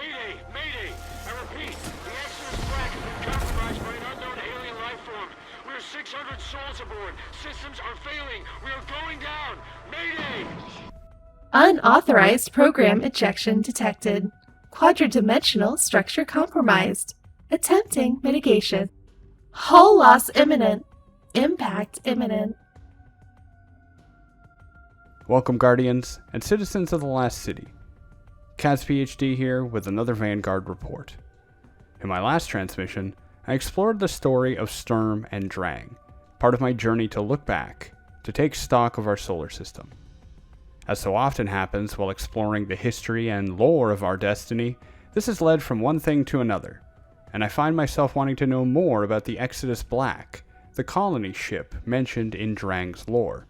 Mayday! Mayday! I repeat, the Exodus Black has been compromised by an unknown alien life form. We are 600 souls aboard. Systems are failing. We are going down. Mayday! Unauthorized program ejection detected. Quadridimensional structure compromised. Attempting mitigation. Hull loss imminent. Impact imminent. Welcome, Guardians and citizens of the Last City. Kaz PhD here with another Vanguard report. In my last transmission, I explored the story of Sturm and Drang, part of my journey to look back, to take stock of our solar system. As so often happens while exploring the history and lore of our destiny, this has led from one thing to another, and I find myself wanting to know more about the Exodus Black, the colony ship mentioned in Drang's lore.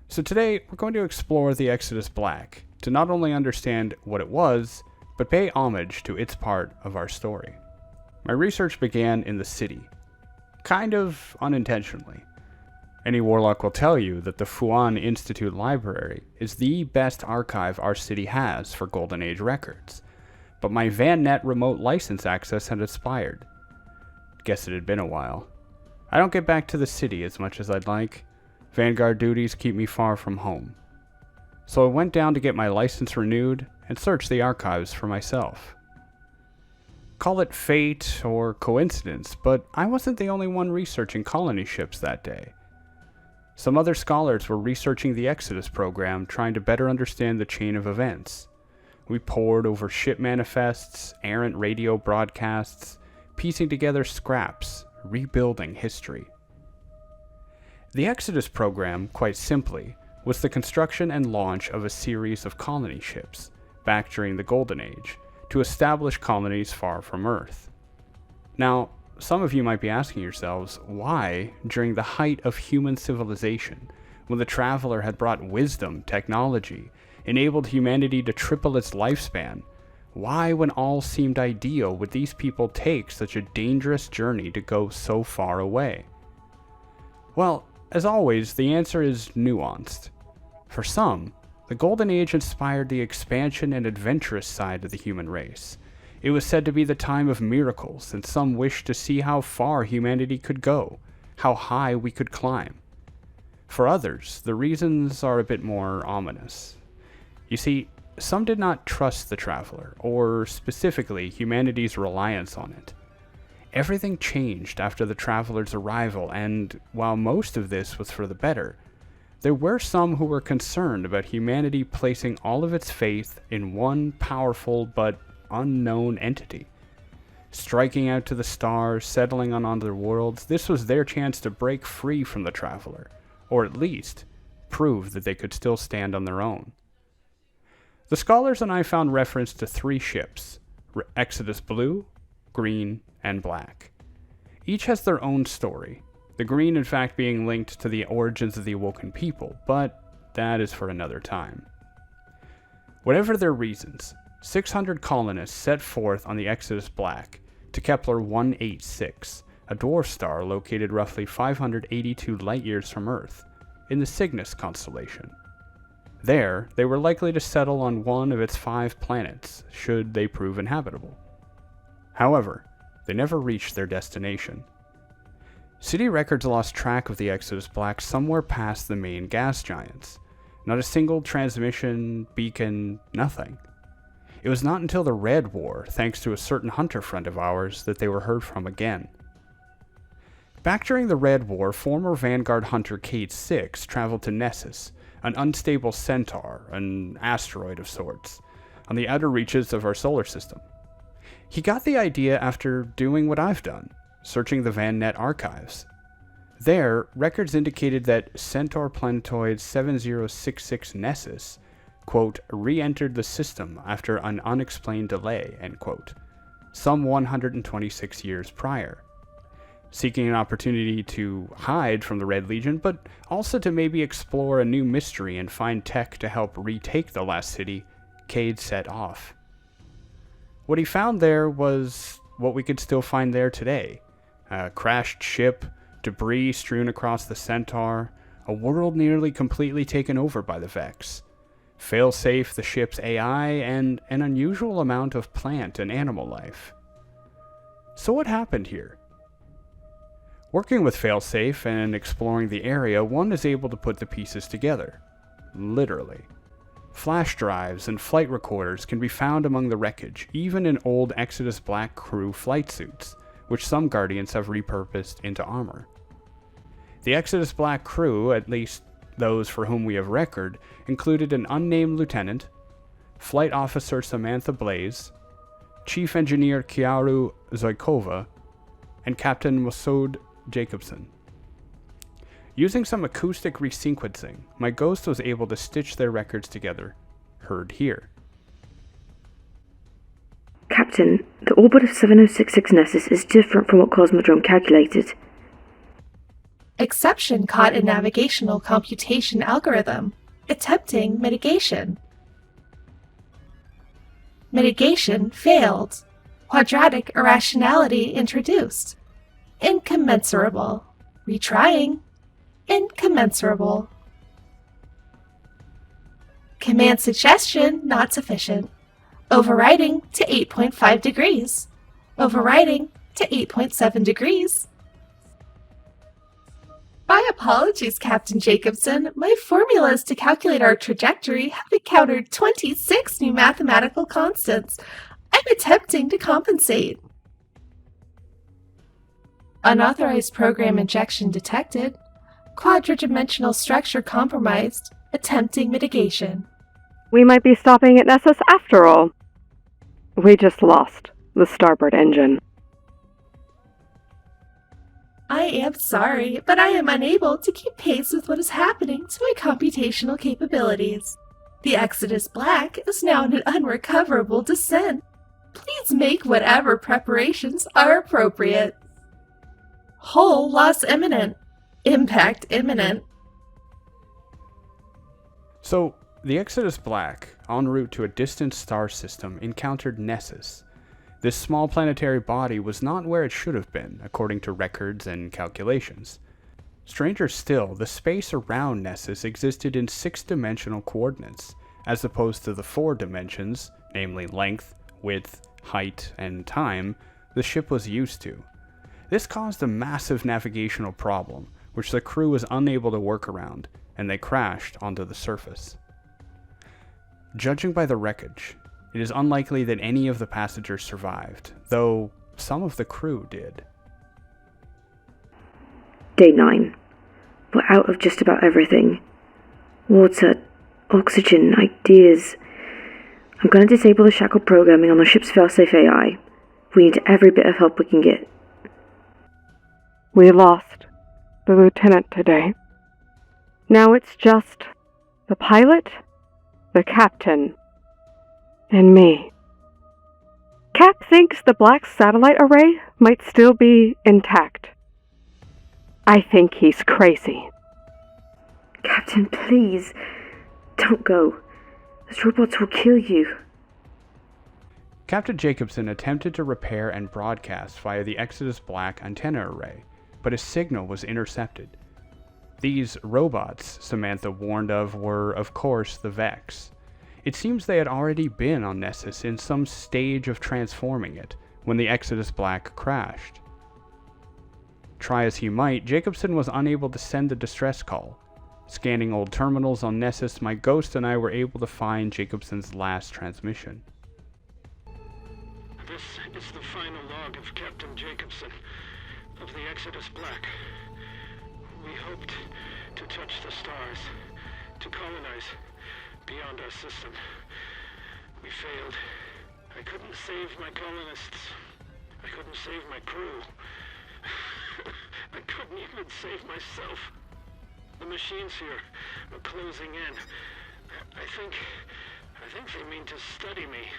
So today, we're going to explore the Exodus Black, to not only understand what it was, but pay homage to its part of our story. My research began in the city, kind of unintentionally. Any warlock will tell you that the Fuan Institute Library is the best archive our city has for Golden Age records, but my VanNet remote license access had expired. Guess it had been a while. I don't get back to the city as much as I'd like. Vanguard duties keep me far from home. So I went down to get my license renewed and search the archives for myself. Call it fate or coincidence, but I wasn't the only one researching colony ships that day. Some other scholars were researching the Exodus program, trying to better understand the chain of events. We pored over ship manifests, errant radio broadcasts, piecing together scraps, rebuilding history. The Exodus program, quite simply, was the construction and launch of a series of colony ships, back during the Golden Age, to establish colonies far from Earth. Now, some of you might be asking yourselves, why, during the height of human civilization, when the Traveler had brought wisdom, technology, enabled humanity to triple its lifespan, why, when all seemed ideal, would these people take such a dangerous journey to go so far away? Well, as always, the answer is nuanced. For some, the Golden Age inspired the expansion and adventurous side of the human race. It was said to be the time of miracles, and some wished to see how far humanity could go, how high we could climb. For others, the reasons are a bit more ominous. You see, some did not trust the Traveler, or specifically humanity's reliance on it. Everything changed after the Traveler's arrival, and while most of this was for the better, there were some who were concerned about humanity placing all of its faith in one powerful but unknown entity. Striking out to the stars, settling on other worlds, this was their chance to break free from the Traveler, or at least prove that they could still stand on their own. The scholars and I found reference to 3 ships: Exodus Blue, Green, and Black. Each has their own story, the green in fact being linked to the origins of the Awoken people, but that is for another time. Whatever their reasons, 600 colonists set forth on the Exodus Black to Kepler 186, a dwarf star located roughly 582 light-years from Earth, in the Cygnus constellation. There, they were likely to settle on one of its 5 planets, should they prove inhabitable. However, they never reached their destination. City records lost track of the Exodus Black somewhere past the main gas giants. Not a single transmission, beacon, nothing. It was not until the Red War, thanks to a certain hunter friend of ours, that they were heard from again. Back during the Red War, former Vanguard hunter Cade 6 traveled to Nessus, an unstable centaur, an asteroid of sorts, on the outer reaches of our solar system. He got the idea after doing what I've done, searching the VanNet archives. There, records indicated that centaur planetoid 7066 Nessus, quote, re-entered the system after an unexplained delay, end quote, some 126 years prior. Seeking an opportunity to hide from the Red Legion, but also to maybe explore a new mystery and find tech to help retake the Last City, Cade set off. What he found there was what we could still find there today. A crashed ship, debris strewn across the Centaur, a world nearly completely taken over by the Vex. Failsafe, the ship's AI, and an unusual amount of plant and animal life. So what happened here? Working with Failsafe and exploring the area, one is able to put the pieces together. Literally. Flash drives and flight recorders can be found among the wreckage, even in old Exodus Black crew flight suits, which some Guardians have repurposed into armor. The Exodus Black crew, at least those for whom we have record, included an unnamed lieutenant, Flight Officer Samantha Blaze, Chief Engineer Kiaru Zoikova, and Captain Masoud Jacobson. Using some acoustic resequencing, my ghost was able to stitch their records together, heard here. Captain, the orbit of 7066 Nessus is different from what Cosmodrome calculated. Exception caught in navigational computation algorithm. Attempting mitigation. Mitigation failed. Quadratic irrationality introduced. Incommensurable. Retrying. Incommensurable. Command suggestion not sufficient. Overriding to 8.5 degrees. Overriding to 8.7 degrees. My apologies, Captain Jacobson. My formulas to calculate our trajectory have encountered 26 new mathematical constants. I'm attempting to compensate. Unauthorized program injection detected. Quadridimensional structure compromised. Attempting mitigation. We might be stopping at Nessus after all. We just lost the starboard engine. I am sorry, but I am unable to keep pace with what is happening to my computational capabilities. The Exodus Black is now in an unrecoverable descent. Please make whatever preparations are appropriate. Hull loss imminent. Impact imminent. So, the Exodus Black, en route to a distant star system, encountered Nessus. This small planetary body was not where it should have been, according to records and calculations. Stranger still, the space around Nessus existed in 6-dimensional coordinates, as opposed to the 4 dimensions, namely length, width, height, and time, the ship was used to. This caused a massive navigational problem, which the crew was unable to work around, and they crashed onto the surface. Judging by the wreckage, it is unlikely that any of the passengers survived, though some of the crew did. Day 9. We're out of just about everything. Water, oxygen, ideas. I'm going to disable the shackle programming on the ship's Failsafe AI. We need every bit of help we can get. We lost the lieutenant today. Now it's just the pilot, the captain, and me. Cap thinks the black satellite array might still be intact. I think he's crazy. Captain, please. Don't go. Those robots will kill you. Captain Jacobson attempted to repair and broadcast via the Exodus Black antenna array, but his signal was intercepted. These robots, Samantha warned of, were, of course, the Vex. It seems they had already been on Nessus in some stage of transforming it when the Exodus Black crashed. Try as he might, Jacobson was unable to send a distress call. Scanning old terminals on Nessus, my ghost and I were able to find Jacobson's last transmission. This is the final log of Captain Jacobson of the Exodus Black. We hoped to touch the stars, to colonize beyond our system. We failed. I couldn't save my colonists. I couldn't save my crew. I couldn't even save myself. The machines here are closing in. I think they mean to study me.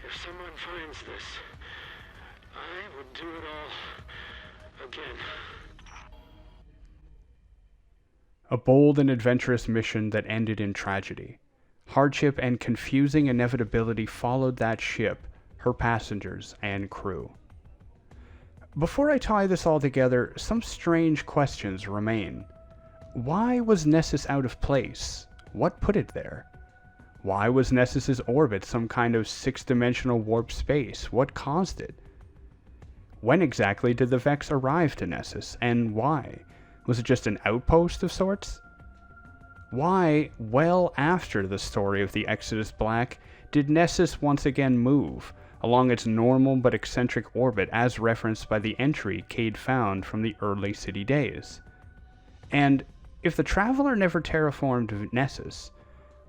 If someone finds this, I would do it all again. A bold and adventurous mission that ended in tragedy. Hardship and confusing inevitability followed that ship, her passengers, and crew. Before I tie this all together, some strange questions remain. Why was Nessus out of place? What put it there? Why was Nessus's orbit some kind of six-dimensional warp space? What caused it? When exactly did the Vex arrive to Nessus, and why? Was it just an outpost of sorts? Why, well after the story of the Exodus Black, did Nessus once again move along its normal but eccentric orbit as referenced by the entry Cade found from the early city days? And if the Traveler never terraformed Nessus,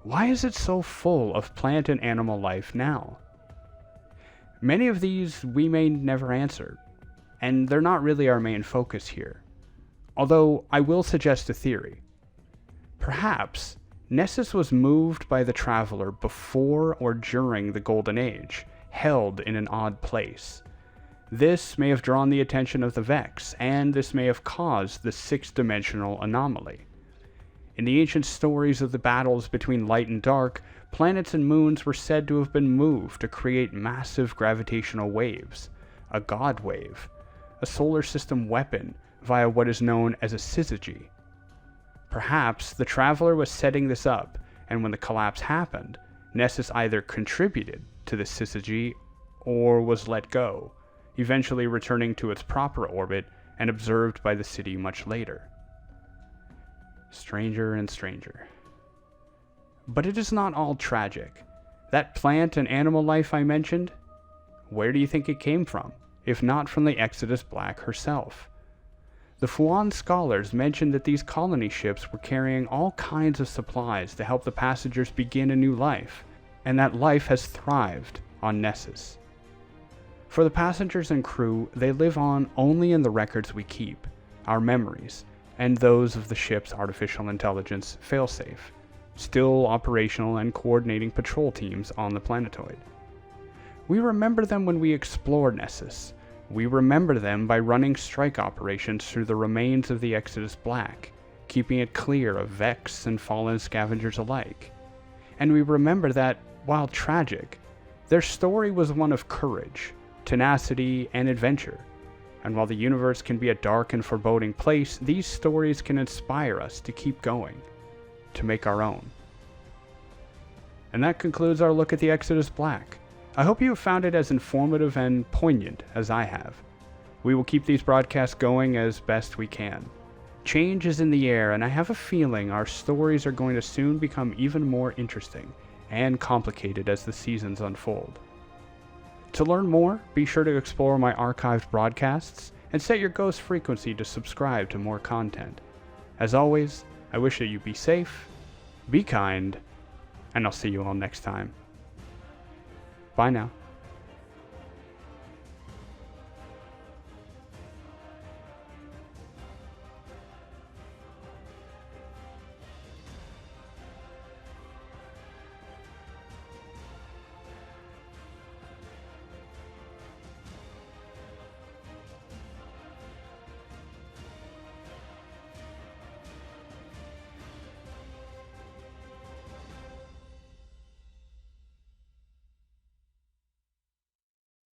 why is it so full of plant and animal life now? Many of these we may never answer, and they're not really our main focus here. Although I will suggest a theory. Perhaps Nessus was moved by the Traveler before or during the Golden Age, held in an odd place. This may have drawn the attention of the Vex, and this may have caused the six-dimensional anomaly. In the ancient stories of the battles between light and dark, planets and moons were said to have been moved to create massive gravitational waves, a god wave, a solar system weapon via what is known as a syzygy. Perhaps the Traveler was setting this up, and when the collapse happened, Nessus either contributed to the syzygy or was let go, eventually returning to its proper orbit and observed by the city much later. Stranger and stranger. But it is not all tragic. That plant and animal life I mentioned, where do you think it came from, if not from the Exodus Black herself? The Fuan scholars mentioned that these colony ships were carrying all kinds of supplies to help the passengers begin a new life, and that life has thrived on Nessus. For the passengers and crew, they live on only in the records we keep, our memories, and those of the ship's artificial intelligence, Failsafe, still operational and coordinating patrol teams on the planetoid. We remember them when we explore Nessus. We remember them by running strike operations through the remains of the Exodus Black, keeping it clear of Vex and fallen scavengers alike. And we remember that, while tragic, their story was one of courage, tenacity, and adventure. And while the universe can be a dark and foreboding place, these stories can inspire us to keep going, to make our own. And that concludes our look at the Exodus Black. I hope you have found it as informative and poignant as I have. We will keep these broadcasts going as best we can. Change is in the air, and I have a feeling our stories are going to soon become even more interesting and complicated as the seasons unfold. To learn more, be sure to explore my archived broadcasts and set your ghost frequency to subscribe to more content. As always, I wish that you be safe, be kind, and I'll see you all next time. Bye now.